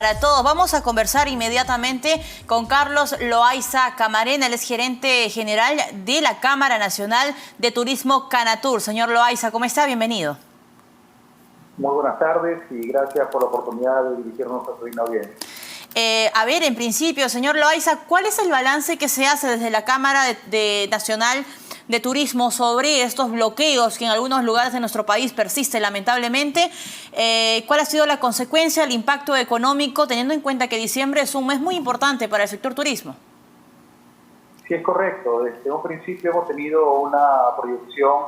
Para todos, vamos a conversar inmediatamente con Carlos Loaiza Camarena, él es gerente general de la Cámara Nacional de Turismo Canatur. Señor Loaiza, ¿cómo está? Bienvenido. Muy buenas tardes y gracias por la oportunidad de dirigirnos a su digna audiencia. A ver, en principio, señor Loaiza, ¿cuál es el balance que se hace desde la Cámara Nacional de Turismo sobre estos bloqueos que en algunos lugares de nuestro país persisten lamentablemente? ¿Cuál ha sido la consecuencia, el impacto económico, teniendo en cuenta que diciembre es un mes muy importante para el sector turismo? Sí, es correcto. Desde un principio hemos tenido una proyección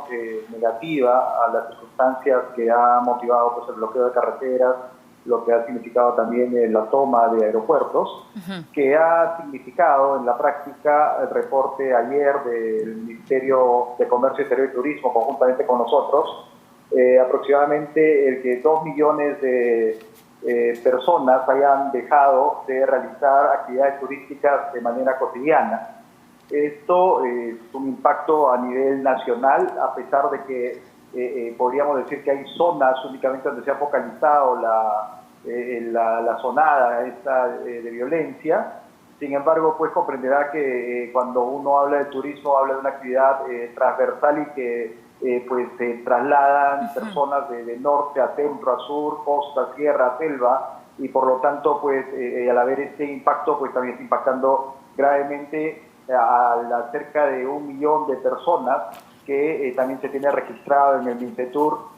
negativa a las circunstancias que ha motivado pues, el bloqueo de carreteras, lo que ha significado también la toma de aeropuertos, que ha significado en la práctica el reporte ayer del Ministerio de Comercio Exterior y Turismo, conjuntamente con nosotros, aproximadamente el que 2 millones de personas hayan dejado de realizar actividades turísticas de manera cotidiana. Esto es un impacto a nivel nacional, a pesar de que podríamos decir que hay zonas únicamente donde se ha focalizado la zonada esta, de violencia. Sin embargo, pues comprenderá que cuando uno habla de turismo, habla de una actividad transversal y que pues se trasladan personas de norte a centro, a sur, costa, sierra, selva, y por lo tanto, pues al haber este impacto, pues también está impactando gravemente a cerca de 1 millón de personas que también se tiene registrado en el MINCETUR,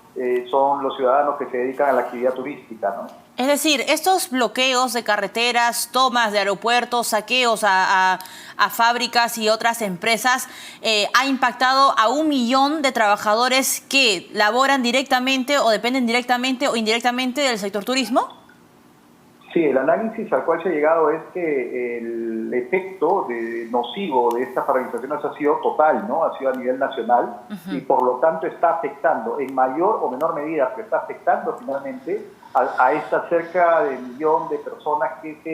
son los ciudadanos que se dedican a la actividad turística, ¿no? Es decir, estos bloqueos de carreteras, tomas de aeropuertos, saqueos a fábricas y otras empresas, ha impactado a 1 millón de trabajadores que laboran directamente o dependen directamente o indirectamente del sector turismo. Sí, el análisis al cual se ha llegado es que el efecto nocivo de estas paralizaciones ha sido total, ¿no? Ha sido a nivel nacional y por lo tanto está afectando en mayor o menor medida, pero está afectando finalmente a esta cerca de 1 millón de personas que se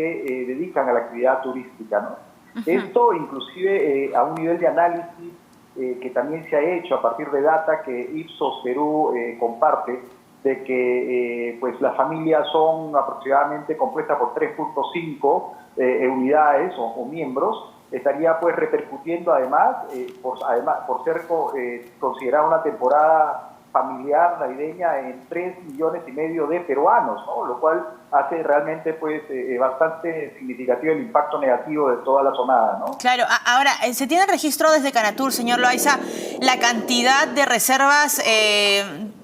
dedican a la actividad turística, ¿no? Esto inclusive a un nivel de análisis que también se ha hecho a partir de data que Ipsos Perú comparte, de que pues las familias son aproximadamente compuestas por 3.5 unidades o miembros, estaría pues repercutiendo además, por ser considerada una temporada familiar navideña en 3,5 millones de peruanos, ¿no? Lo cual hace realmente pues bastante significativo el impacto negativo de toda la zonada, ¿no? Claro, ahora, ¿se tiene registro desde Canatur, señor Loaiza, la cantidad de reservas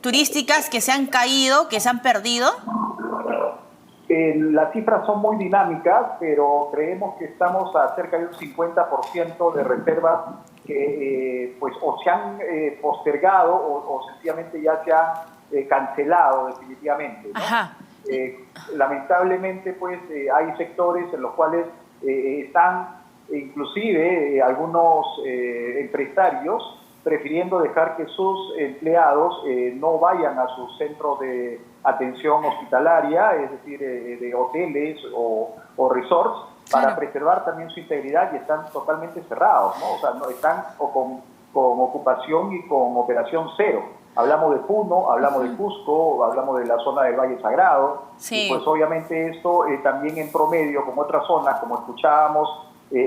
turísticas que se han caído, que se han perdido? Las cifras son muy dinámicas, pero creemos que estamos a cerca de un 50% de reservas que pues o se han postergado o sencillamente ya se han cancelado definitivamente, ¿no? Lamentablemente pues hay sectores en los cuales están inclusive algunos empresarios prefiriendo dejar que sus empleados no vayan a sus centros de atención hospitalaria, es decir, de hoteles o resorts, para preservar también su integridad y están totalmente cerrados, ¿no? O sea, no están con ocupación y con operación cero. Hablamos de Puno, hablamos de Cusco, hablamos de la zona del Valle Sagrado, y pues obviamente esto también en promedio con otras zonas, como escuchábamos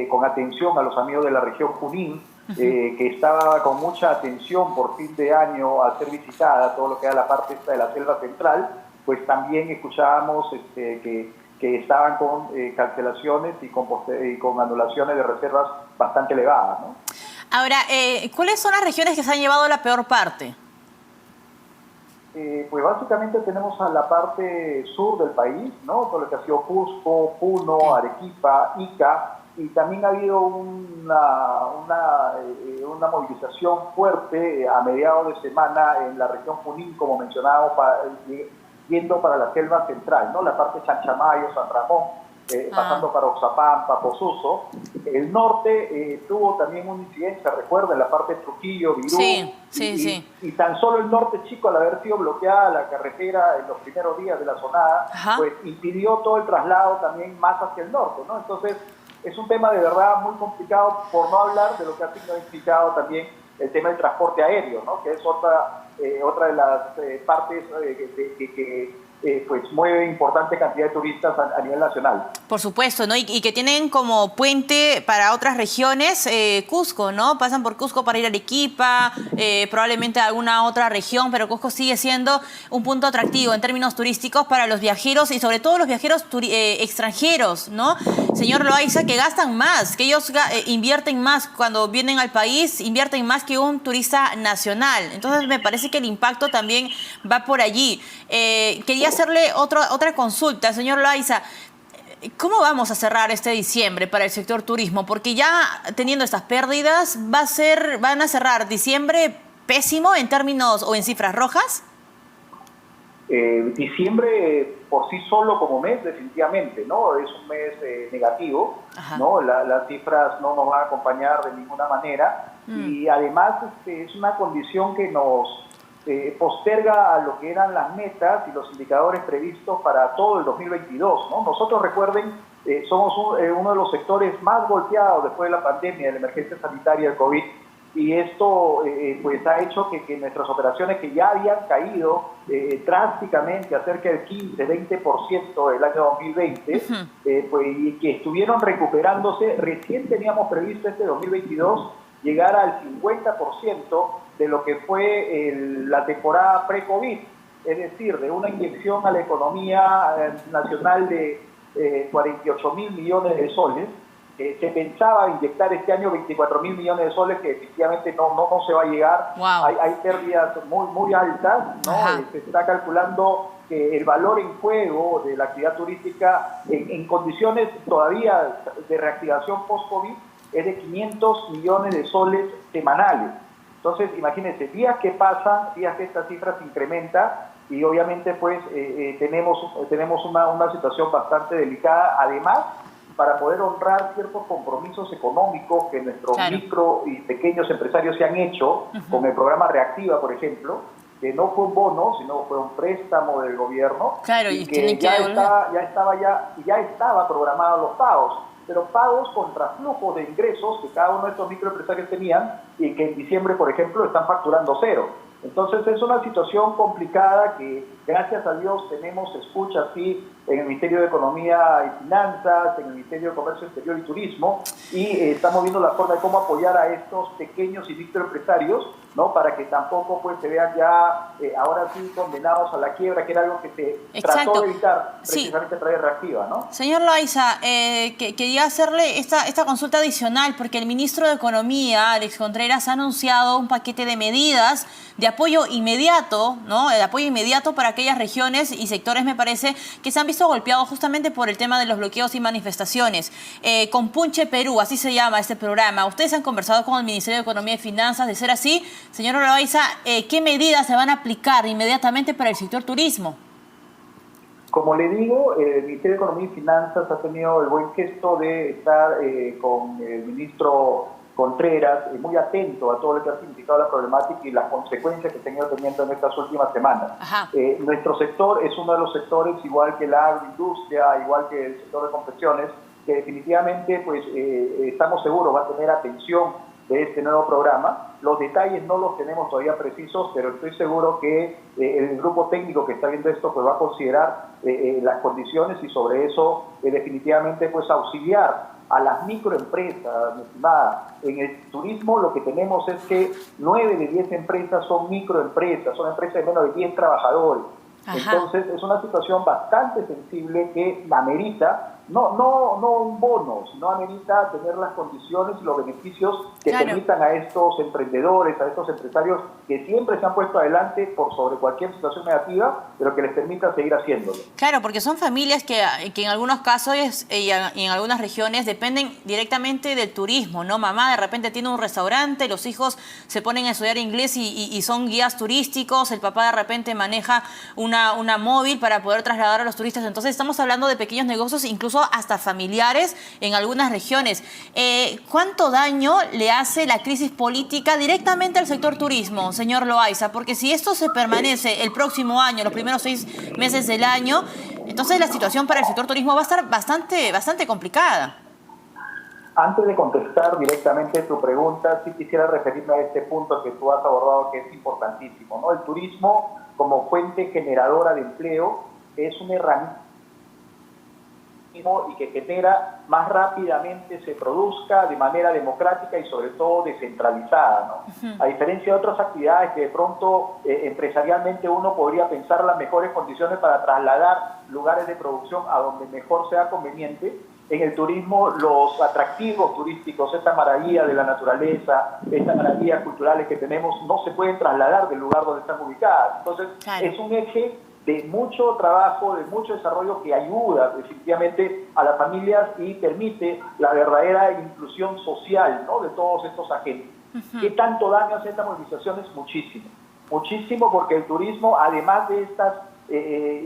con atención a los amigos de la región Junín, que estaba con mucha atención por fin de año al ser visitada, todo lo que era la parte esta de la selva central, pues también escuchábamos que estaban con cancelaciones y con anulaciones de reservas bastante elevadas, ¿no? Ahora, ¿cuáles son las regiones que se han llevado la peor parte? Pues básicamente tenemos a la parte sur del país, ¿no? Todo lo que ha sido Cusco, Puno, Arequipa, Ica, y también ha habido una movilización fuerte a mediados de semana en la región Junín, como mencionábamos, yendo para la selva central, ¿no? La parte de Chanchamayo, San Ramón, pasando para Oxapampa, Posuso. El norte tuvo también una incidencia, recuerden, la parte de Trujillo, Virú, y tan solo el norte chico, al haber sido bloqueada la carretera en los primeros días de la zonada, pues impidió todo el traslado también más hacia el norte, ¿no? Entonces, es un tema de verdad muy complicado, por no hablar de lo que ha significado también el tema del transporte aéreo, ¿no? Que es otra de las partes pues mueve importante cantidad de turistas a nivel nacional. Por supuesto, ¿no? Y que tienen como puente para otras regiones Cusco, ¿no? Pasan por Cusco para ir a Arequipa, probablemente a alguna otra región, pero Cusco sigue siendo un punto atractivo en términos turísticos para los viajeros y sobre todo los viajeros extranjeros, ¿no? Señor Loaiza, que gastan más, que ellos invierten más cuando vienen al país, invierten más que un turista nacional. Entonces me parece que el impacto también va por allí. Quería hacerle otra consulta, señor Loaiza. ¿Cómo vamos a cerrar este diciembre para el sector turismo? Porque ya teniendo estas pérdidas, ¿van a cerrar diciembre pésimo en términos o en cifras rojas? Diciembre por sí solo como mes definitivamente, ¿no? Es un mes negativo, ¿no? Las cifras no nos van a acompañar de ninguna manera y además es una condición que nos posterga a lo que eran las metas y los indicadores previstos para todo el 2022, ¿no? Nosotros, recuerden, somos uno de los sectores más golpeados después de la pandemia, de la emergencia sanitaria del COVID, y esto pues ha hecho que nuestras operaciones, que ya habían caído drásticamente a cerca del 15-20% del año 2020, pues, y que estuvieron recuperándose, recién teníamos previsto este 2022 llegar al 50% de lo que fue la temporada pre-COVID, es decir, de una inyección a la economía nacional de 48.000 millones de soles. Se pensaba inyectar este año 24.000 millones de soles, que efectivamente no se va a llegar. Wow. Hay pérdidas muy altas, ¿no? Se está calculando que el valor en juego de la actividad turística en condiciones todavía de reactivación post-COVID es de 500 millones de soles semanales. Entonces, imagínense, días que pasan, días que esta cifra se incrementa y obviamente pues tenemos una situación bastante delicada. Además, para poder honrar ciertos compromisos económicos que nuestros micro y pequeños empresarios se han hecho con el programa Reactiva, por ejemplo, que no fue un bono, sino fue un préstamo del gobierno, claro, y que ya estaba programado los pagos, pero pagos contra flujos de ingresos que cada uno de estos microempresarios tenían y que en diciembre, por ejemplo, están facturando cero. Entonces es una situación complicada que, gracias a Dios, tenemos escucha así en el Ministerio de Economía y Finanzas, en el Ministerio de Comercio Exterior y Turismo, y estamos viendo la forma de cómo apoyar a estos pequeños y microempresarios, ¿no? Para que tampoco pues se vean ya ahora sí condenados a la quiebra, que era algo que se trató de evitar precisamente a través de Reactiva, ¿no? Señor Loaiza, quería hacerle esta consulta adicional, porque el ministro de Economía, Alex Contreras, ha anunciado un paquete de medidas de apoyo inmediato, ¿no? El apoyo inmediato para aquellas regiones y sectores, me parece, que se han visto golpeados justamente por el tema de los bloqueos y manifestaciones. Compunche Perú, así se llama este programa. Ustedes han conversado con el Ministerio de Economía y Finanzas. De ser así, señor Loaiza, ¿qué medidas se van a aplicar inmediatamente para el sector turismo? Como le digo, el Ministerio de Economía y Finanzas ha tenido el buen gesto de estar con el ministro Contreras, muy atento a todo lo que ha significado la problemática y las consecuencias que se han ido teniendo en estas últimas semanas. Nuestro sector es uno de los sectores, igual que la agroindustria, igual que el sector de confecciones, que definitivamente pues, estamos seguros va a tener atención de este nuevo programa. Los detalles no los tenemos todavía precisos, pero estoy seguro que el grupo técnico que está viendo esto pues va a considerar las condiciones y sobre eso definitivamente pues auxiliar a las microempresas, mi estimada. En el turismo lo que tenemos es que 9 de 10 empresas son microempresas, son empresas de menos de 10 trabajadores. Entonces es una situación bastante sensible que amerita no un bono, sino amerita tener las condiciones y los beneficios que permitan a estos emprendedores, a estos empresarios que siempre se han puesto adelante por sobre cualquier situación negativa, pero que les permita seguir haciéndolo. Claro, porque son familias que en algunos casos y en algunas regiones dependen directamente del turismo, ¿no? Mamá de repente tiene un restaurante, los hijos se ponen a estudiar inglés y son guías turísticos, el papá de repente maneja una móvil para poder trasladar a los turistas. Entonces estamos hablando de pequeños negocios, incluso hasta familiares en algunas regiones. ¿Cuánto daño le hace la crisis política directamente al sector turismo, señor Loaiza? Porque si esto se permanece el próximo año, los primeros 6 meses del año, entonces la situación para el sector turismo va a estar bastante complicada. Antes de contestar directamente tu pregunta, sí quisiera referirme a este punto que tú has abordado, que es importantísimo, ¿no? El turismo como fuente generadora de empleo es una herramienta y que genera más rápidamente se produzca de manera democrática y sobre todo descentralizada, ¿no? A diferencia de otras actividades que de pronto empresarialmente uno podría pensar las mejores condiciones para trasladar lugares de producción a donde mejor sea conveniente, en el turismo los atractivos turísticos, esta maravilla de la naturaleza, estas maravillas culturales que tenemos no se pueden trasladar del lugar donde están ubicadas. Entonces es un eje de mucho trabajo, de mucho desarrollo que ayuda definitivamente a las familias y permite la verdadera inclusión social, ¿no?, de todos estos agentes. ¿Qué tanto daño hace esta movilización? Es muchísimo. Muchísimo, porque el turismo, además de estas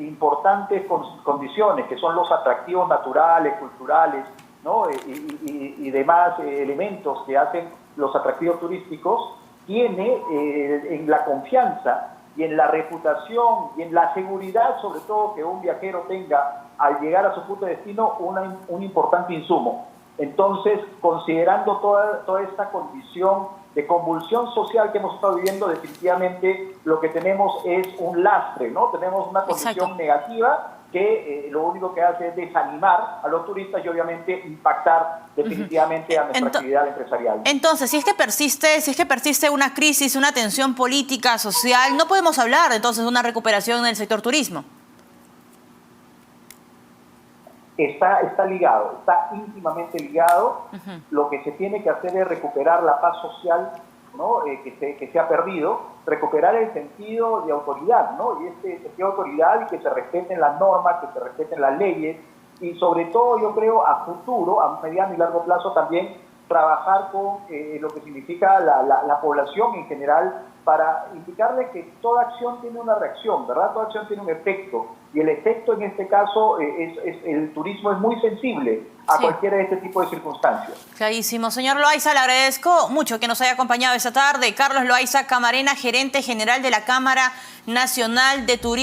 importantes condiciones, que son los atractivos naturales, culturales, ¿no?, y demás elementos que hacen los atractivos turísticos, tiene en la confianza y en la reputación y en la seguridad, sobre todo, que un viajero tenga al llegar a su punto de destino, un importante insumo. Entonces, considerando toda esta condición de convulsión social que hemos estado viviendo, definitivamente lo que tenemos es un lastre, ¿no? Tenemos una condición negativa que lo único que hace es desanimar a los turistas y obviamente impactar definitivamente a nuestra actividad empresarial. Entonces, si es que persiste una crisis, una tensión política, social, no podemos hablar entonces de una recuperación en el sector turismo. Está ligado, está íntimamente ligado. Lo que se tiene que hacer es recuperar la paz social, ¿no?, que se ha perdido, recuperar el sentido de autoridad, ¿no?, y este sentido de autoridad, y que se respeten las normas, que se respeten las leyes, y sobre todo, yo creo, a futuro, a mediano y largo plazo también, trabajar con lo que significa la población en general, para indicarle que toda acción tiene una reacción, ¿verdad? Toda acción tiene un efecto, y el efecto en este caso, el turismo es muy sensible a cualquiera de este tipo de circunstancias. Clarísimo. Señor Loaiza, le agradezco mucho que nos haya acompañado esta tarde. Carlos Loaiza Camarena, gerente general de la Cámara Nacional de Turismo.